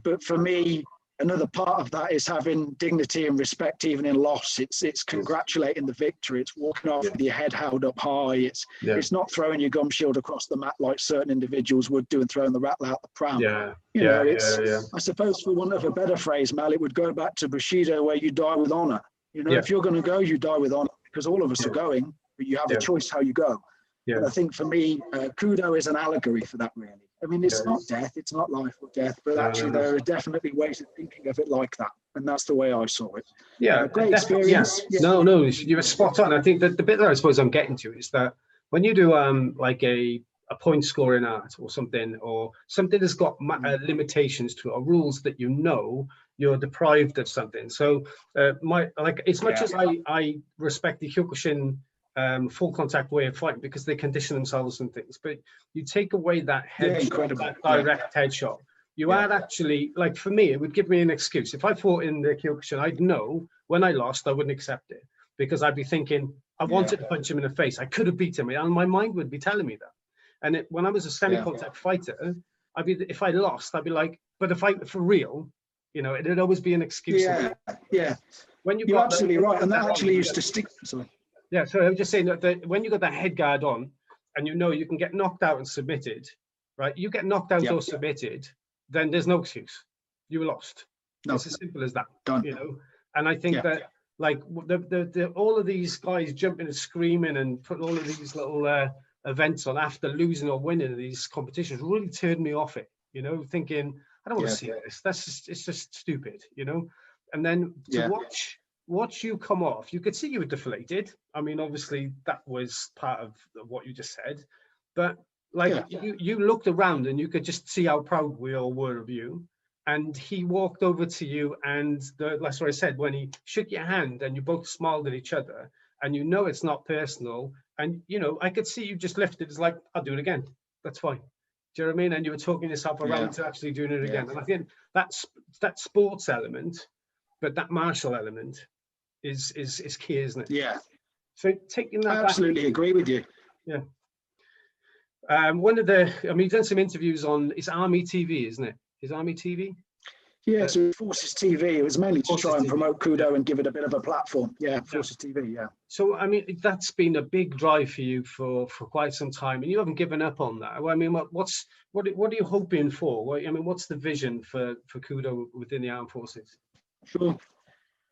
But for me, another part of that is having dignity and respect even in loss. It's congratulating the victory. It's walking off with your head held up high. It's not throwing your gum shield across the mat like certain individuals would do and throwing the rattle out the pram. I suppose, for want of a better phrase, Mal, it would go back to Bushido, where you die with honor. You know, if you're going to go, you die with honor, because all of us are going, but you have a choice how you go. And I think for me, KUDO is an allegory for that, really. I mean, it's not death, it's not life or death, but actually there are definitely ways of thinking of it like that. And that's the way I saw it. Great experience. No, you were spot on. I think that the bit that I suppose I'm getting to is that when you do like a point scoring art or something that's got limitations to it, or rules that, you know, you're deprived of something. So as much as I respect the Kyokushin full contact way of fighting, because they condition themselves and things, but you take away that headshot, that direct headshot, you add actually, like, for me, it would give me an excuse. If I fought in the Kyokushin, I'd know when I lost, I wouldn't accept it, because I'd be thinking, I wanted to punch him in the face, I could have beaten him, and my mind would be telling me that. And when I was a semi-contact fighter, if I lost, I'd be like, but if I for real, you know, it'd always be an excuse. When you're absolutely right, and that actually used to stick. Sorry. Yeah, so I was just saying that when you got that head guard on, and you know you can get knocked out and submitted, right? You get knocked out or submitted, then there's no excuse. You were lost. It's as simple as that. Done. You know, and I think that, like, the all of these guys jumping and screaming and putting all of these little events on after losing or winning these competitions really turned me off it. You know, thinking, I don't want to see this. It's just stupid. You know, and then to watch you come off, you could see you were deflated. I mean, obviously that was part of what you just said, but like you looked around and you could just see how proud we all were of you. And he walked over to you, and that's what I said, when he shook your hand and you both smiled at each other, and you know it's not personal, and you know, I could see you just lifted. It's like, I'll do it again. That's fine. Do you know what I mean? And you were talking yourself around to actually doing it again. And I think that's that sports element, but that martial element is key, isn't it? Yeah. So taking that, I absolutely agree with you. Yeah. One of the, I mean, you've done some interviews on, it's Army TV, isn't it? is Army TV? Yeah, so Forces TV, it was mainly to Forces try and TV. promote KUDO and give it a bit of a platform. Yeah, Forces TV, yeah. So, I mean, that's been a big drive for you for quite some time, and you haven't given up on that. I mean, what are you hoping for? I mean, what's the vision for KUDO within the armed forces? Sure.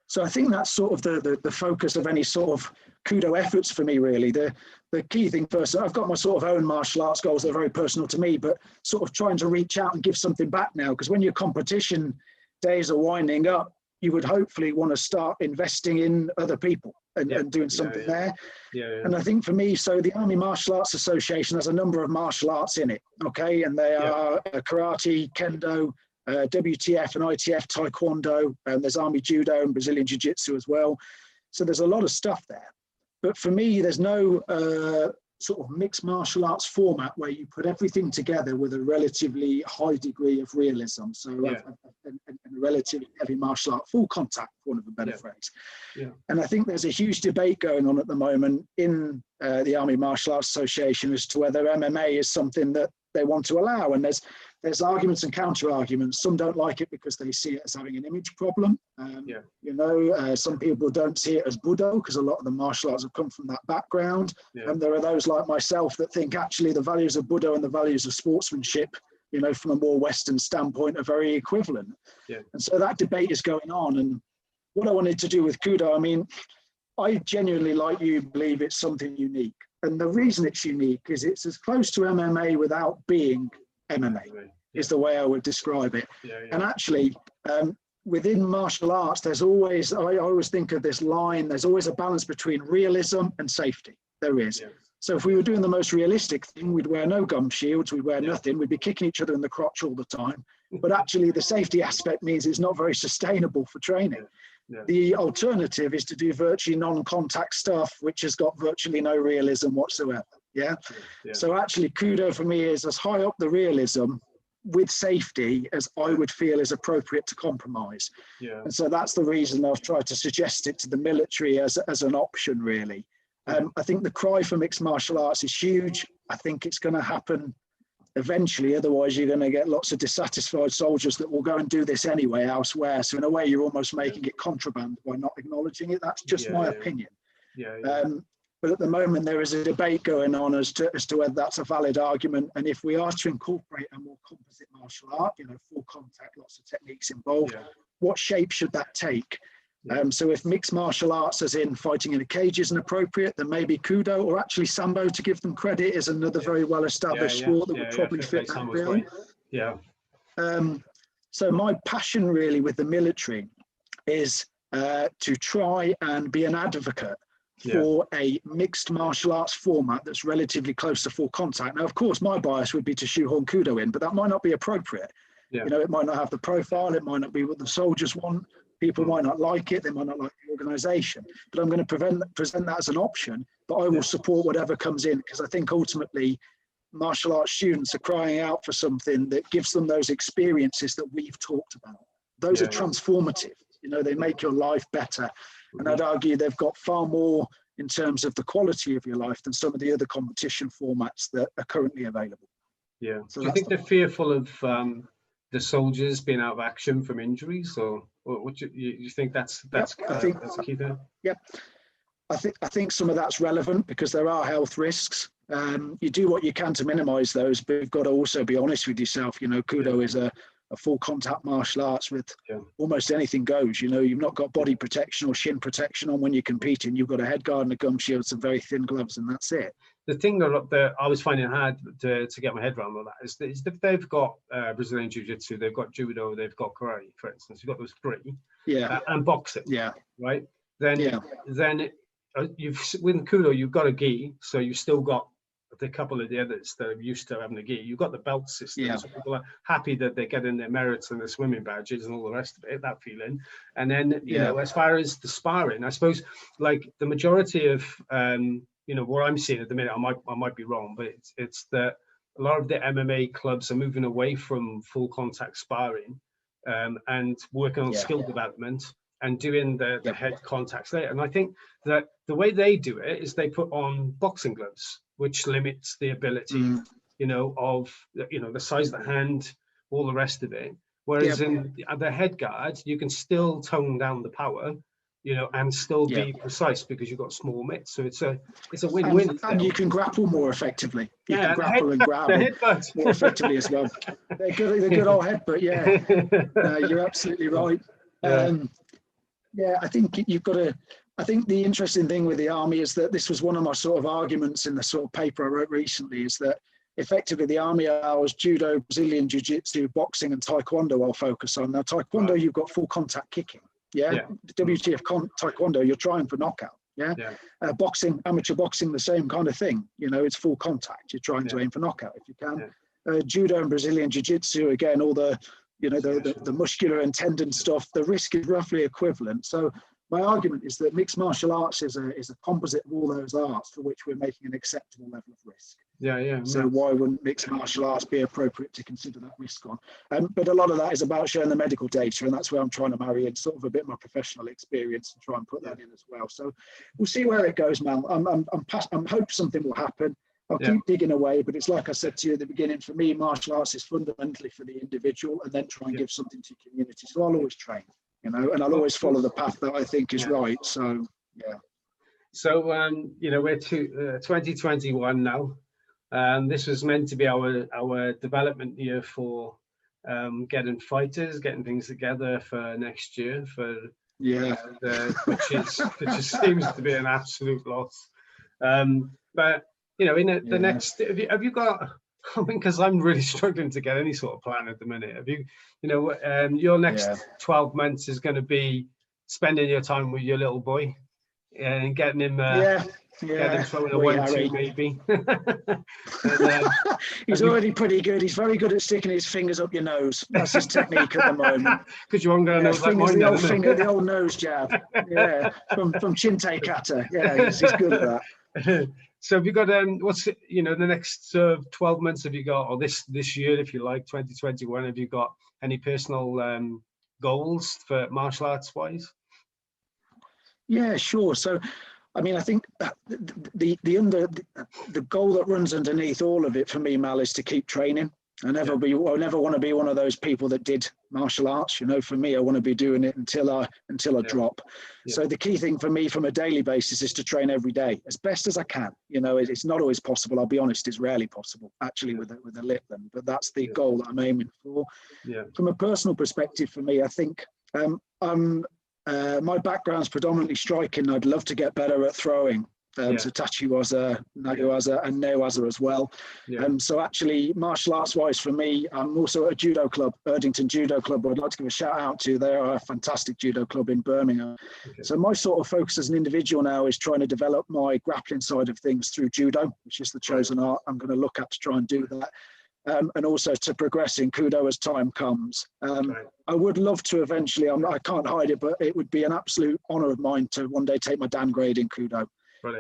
So I think that's sort of the focus of any sort of KUDO efforts for me, really. The key thing first, I've got my sort of own martial arts goals that are very personal to me, but sort of trying to reach out and give something back now, because when your competition days are winding up, you would hopefully want to start investing in other people and doing something there. And I think for me, so the Army Martial Arts Association has a number of martial arts in it, okay? And they are karate, kendo, WTF and ITF Taekwondo, and there's Army Judo and Brazilian Jiu-Jitsu as well. So there's a lot of stuff there. But for me, there's no sort of mixed martial arts format where you put everything together with a relatively high degree of realism. So a relatively heavy martial art, full contact, for want of a better phrase. And I think there's a huge debate going on at the moment in the Army Martial Arts Association as to whether MMA is something that they want to allow. And there's arguments and counter arguments. Some don't like it because they see it as having an image problem. You know, some people don't see it as Budo because a lot of the martial arts have come from that background. And there are those like myself that think actually the values of Budo and the values of sportsmanship, you know, from a more Western standpoint are very equivalent. And so that debate is going on. And what I wanted to do with KUDO, I mean, I genuinely, like you, believe it's something unique. And the reason it's unique is it's as close to MMA without being MMA, is the way I would describe it. And actually, within martial arts, there's always, I always think of this line, there's always a balance between realism and safety. There is. So if we were doing the most realistic thing, we'd wear no gum shields, we'd wear nothing, we'd be kicking each other in the crotch all the time. But actually the safety aspect means it's not very sustainable for training. The alternative is to do virtually non-contact stuff, which has got virtually no realism whatsoever. So actually KUDO for me is as high up the realism with safety as I would feel is appropriate to compromise. And so that's the reason I've tried to suggest it to the military as an option, really. I think the cry for mixed martial arts is huge. I think it's going to happen eventually, otherwise you're going to get lots of dissatisfied soldiers that will go and do this anyway elsewhere. So in a way, you're almost making it contraband by not acknowledging it. That's just my opinion. But at the moment, there is a debate going on as to whether that's a valid argument. And if we are to incorporate a more composite martial art, you know, full contact, lots of techniques involved, what shape should that take? So if mixed martial arts, as in fighting in a cage, isn't appropriate, then maybe KUDO or actually Sambo, to give them credit, is another very well-established sport that would probably fit that bill. So my passion really with the military is to try and be an advocate for a mixed martial arts format that's relatively close to full contact. Now, of course, my bias would be to shoehorn KUDO in, but that might not be appropriate. You know, it might not have the profile, it might not be what the soldiers want. People might not like it, they might not like the organisation, but I'm going to present that as an option, but I will support whatever comes in, because I think ultimately martial arts students are crying out for something that gives them those experiences that we've talked about. Those are transformative, you know, they make your life better. And I'd argue they've got far more in terms of the quality of your life than some of the other competition formats that are currently available. So do you think they're fearful of the soldiers being out of action from injuries, or what you think that's a key there? I think some of that's relevant because there are health risks. You do what you can to minimize those, but you've got to also be honest with yourself. You know, KUDO is a full contact martial arts with almost anything goes. You know, you've not got body protection or shin protection on when you're competing. You've got a head guard and a gum shield, some very thin gloves, and that's it. The thing that I was finding hard to get my head around all that is that they've got Brazilian Jiu-Jitsu, they've got Judo, they've got Karate, for instance. You've got those three. And boxing. Right? Then you've, with KUDO, you've got a gi, so you've still got a couple of the others that are used to having a gi. You've got the belt system, so people are happy that they're getting their merits and their swimming badges and all the rest of it, that feeling. And then, you know, as far as the sparring, I suppose, like the majority of, you know, what I'm seeing at the minute, I might be wrong, but it's that a lot of the MMA clubs are moving away from full contact sparring and working on skill development and doing the head contacts there. And I think that the way they do it is they put on boxing gloves, which limits the ability, you know, of, you know, the size of the hand, all the rest of it. Whereas in the head guard, you can still tone down the power, you know, and still be precise because you've got small mitts. So it's a win-win. And you can grapple more effectively. You can and grapple and grab more effectively as well. They're good old headbutt, yeah. You're absolutely right. I think you've got to. I think the interesting thing with the Army is that this was one of my sort of arguments in the sort of paper I wrote recently, is that effectively the Army allows judo, Brazilian jiu-jitsu, boxing and taekwondo I'll focus on. Now taekwondo, you've got full contact kicking. The WTF taekwondo, you're trying for knockout. Boxing, amateur boxing, the same kind of thing. You know, it's full contact. You're trying to aim for knockout if you can. Judo and Brazilian jiu-jitsu, again, all the, you know, the muscular and tendon stuff, the risk is roughly equivalent. So my argument is that mixed martial arts is a composite of all those arts for which we're making an acceptable level of risk. So why wouldn't mixed martial arts be appropriate to consider that risk on? But a lot of that is about showing the medical data, and that's where I'm trying to marry in sort of a bit more professional experience and try and put that in as well. So we'll see where it goes, Mal. I'm hope something will happen. I'll keep digging away, but it's like I said to you at the beginning, for me, martial arts is fundamentally for the individual and then try and give something to community. So I'll always train, you know, and I'll always follow the path that I think is right. So, So, you know, we're to 2021 now. This was meant to be our development year for getting fighters, getting things together for next year, which seems to be an absolute loss. But you know, in the next, have you got? I mean, because I'm really struggling to get any sort of plan at the minute. Have you? You know, your next 12 months is going to be spending your time with your little boy and getting him. Get him throwing a 1-2 maybe. He's already pretty good. He's very good at sticking his fingers up your nose. That's his technique at the moment. Because you aren't going to know like mine, the old nose jab. From Chinte Kata. He's good at that. So have you got what's, you know, the next 12 months have you got, or this year if you like, 2021, have you got any personal goals for martial arts wise? Yeah, sure. So I mean, I think the goal that runs underneath all of it for me, Mal, is to keep training. I never want to be one of those people that did martial arts. You know, for me, I want to be doing it until I drop. So the key thing for me from a daily basis is to train every day as best as I can. You know, it's not always possible. I'll be honest, it's rarely possible actually with a lip then, but that's the goal that I'm aiming for. From a personal perspective for me, I think my background's predominantly striking. I'd love to get better at throwing. So Tachiwaza, Nagowaza and Newaza as well. So actually, martial arts wise for me, I'm also at a judo club, Erdington Judo Club. I'd like to give a shout out to. They are a fantastic judo club in Birmingham. So my sort of focus as an individual now is trying to develop my grappling side of things through judo, which is the chosen art I'm going to look at to try and do that. And also to progress in KUDO as time comes. I would love to eventually, I can't hide it, but it would be an absolute honour of mine to one day take my Dan grade in KUDO.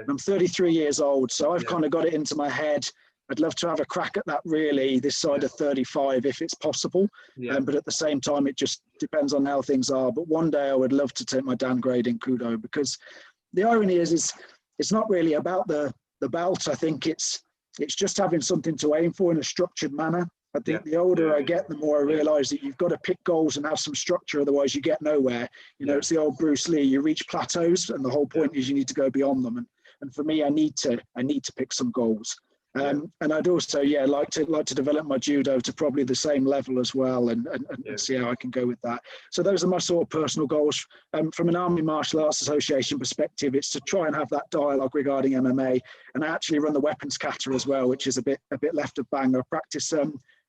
I'm 33 years old, so I've kind of got it into my head. I'd love to have a crack at that really this side of 35 if it's possible. But at the same time, it just depends on how things are. But one day I would love to take my Dan grade in KUDO, because the irony is it's not really about the belt. I think it's just having something to aim for in a structured manner. I think the older I get, the more I realise that you've got to pick goals and have some structure, otherwise you get nowhere. You know, it's the old Bruce Lee, you reach plateaus and the whole point is you need to go beyond them. And for me, I need to pick some goals. And I'd also, like to develop my judo to probably the same level as well and see how I can go with that. So those are my sort of personal goals. From an Army Martial Arts Association perspective, it's to try and have that dialogue regarding MMA. And I actually run the weapons kata as well, which is a bit left of bang. I practice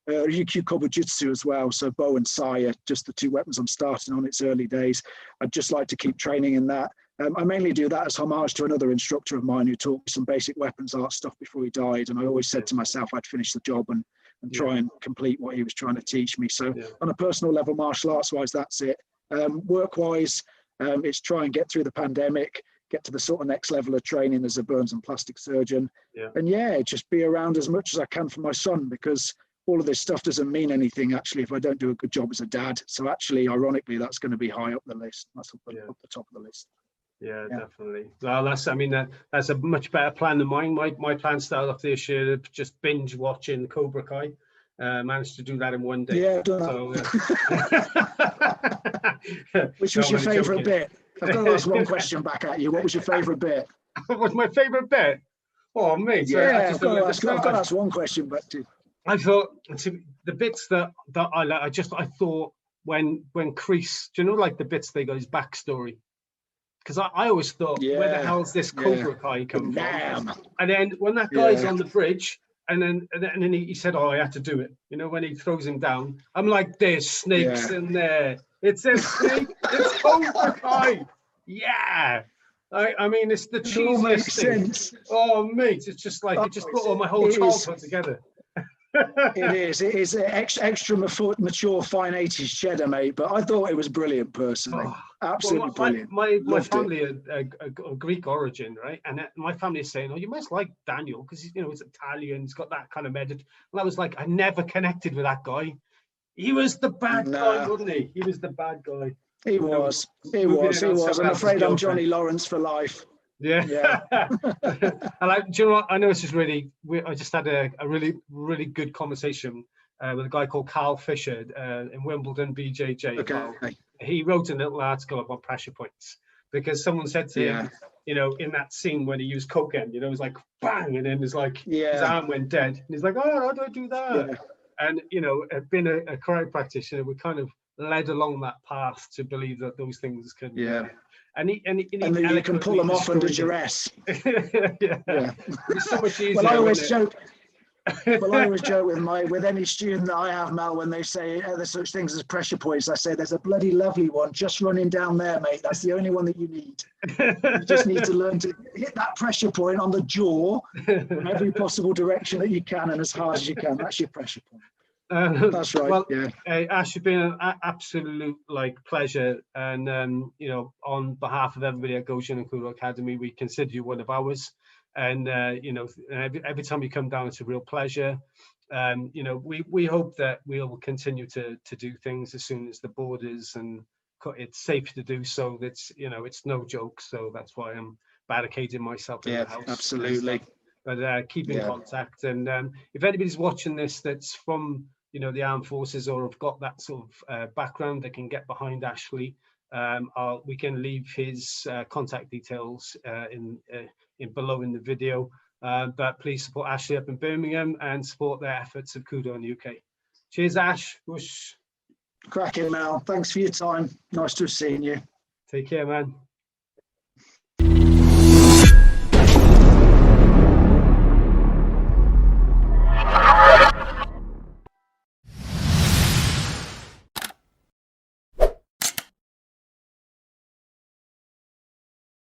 Ryukyu Kobujutsu as well. So bow and sai are just the two weapons I'm starting on. It's early days. I'd just like to keep training in that. I mainly do that as homage to another instructor of mine who taught me some basic weapons art stuff before he died. And I always said to myself, I'd finish the job and try and complete what he was trying to teach me. So on a personal level, martial arts wise, that's it. Work wise, it's try and get through the pandemic, get to the sort of next level of training as a burns and plastic surgeon. And just be around as much as I can for my son, because all of this stuff doesn't mean anything actually if I don't do a good job as a dad. So actually, ironically, that's going to be high up the list. That's up the top of the list. Yeah, definitely. Well, that's a much better plan than mine. My plan started off this year just binge watching Cobra Kai. Managed to do that in one day. Yeah, I've done that. So, Which was your favourite bit? I've got to ask one question back at you. What was your favourite bit? What was my favourite bit? Oh, mate. Yeah, I've got to ask one question back to you. I thought the bits that I like, I thought when Kreese, do you know, like the bits they got his backstory? Because I always thought, where the hell's this Cobra Kai come from? And then when that guy's on the bridge, and then he said, "Oh, I had to do it." You know, when he throws him down, I'm like, "There's snakes in there. It's a snake. It's Cobra Kai." Yeah. I mean, it's the cheesiest thing. Oh, mate, it's just like, it just brought all my whole childhood together. It is extra mature, fine 80s cheddar, mate. But I thought it was brilliant, personally. Absolutely brilliant. My family are Greek origin, right? And my family is saying, "Oh, you must like Daniel because you know he's Italian. He's got that kind of method." And I was like, I never connected with that guy. He was the bad guy, wasn't he? He was the bad guy. He was. I'm afraid I'm Johnny Lawrence for life. Yeah. And do you know what? I know this is really. I just had a really good conversation with a guy called Carl Fisher in Wimbledon, BJJ. Okay. He wrote a little article about pressure points because someone said to him, you know, in that scene when he used cocaine, you know, it was like bang, and then it's like his arm went dead, and he's like, "Oh, how do I do that?" Yeah. And you know, being a karate practitioner, we kind of led along that path to believe that those things can. And you can pull them off under duress. It's so much easier. Well, I always joke. Well, I always joke with any student that I have, Mel, when they say there's such things as pressure points, I say there's a bloody lovely one just running down there, mate. That's the only one that you need. You just need to learn to hit that pressure point on the jaw from every possible direction that you can and as hard as you can. That's your pressure point. That's right. Well, Ash, it's been an absolute pleasure, and you know, on behalf of everybody at Goshen and Kudo Academy, we consider you one of ours. And you know, every time you come down, it's a real pleasure. You know, we hope that we'll continue to do things as soon as the borders and it's safe to do so. That's, you know, it's no joke. So that's why I'm barricading myself in the house. Absolutely. But keep in contact. And if anybody's watching this that's from, you know, the armed forces or have got that sort of background, they can get behind Ashley. We can leave his contact details in below in the video, but please support Ashley up in Birmingham and support their efforts of KUDO in the UK. Cheers, Ash. Whoosh. Cracking, Mel. Thanks for your time. Nice to have seen you. Take care, man.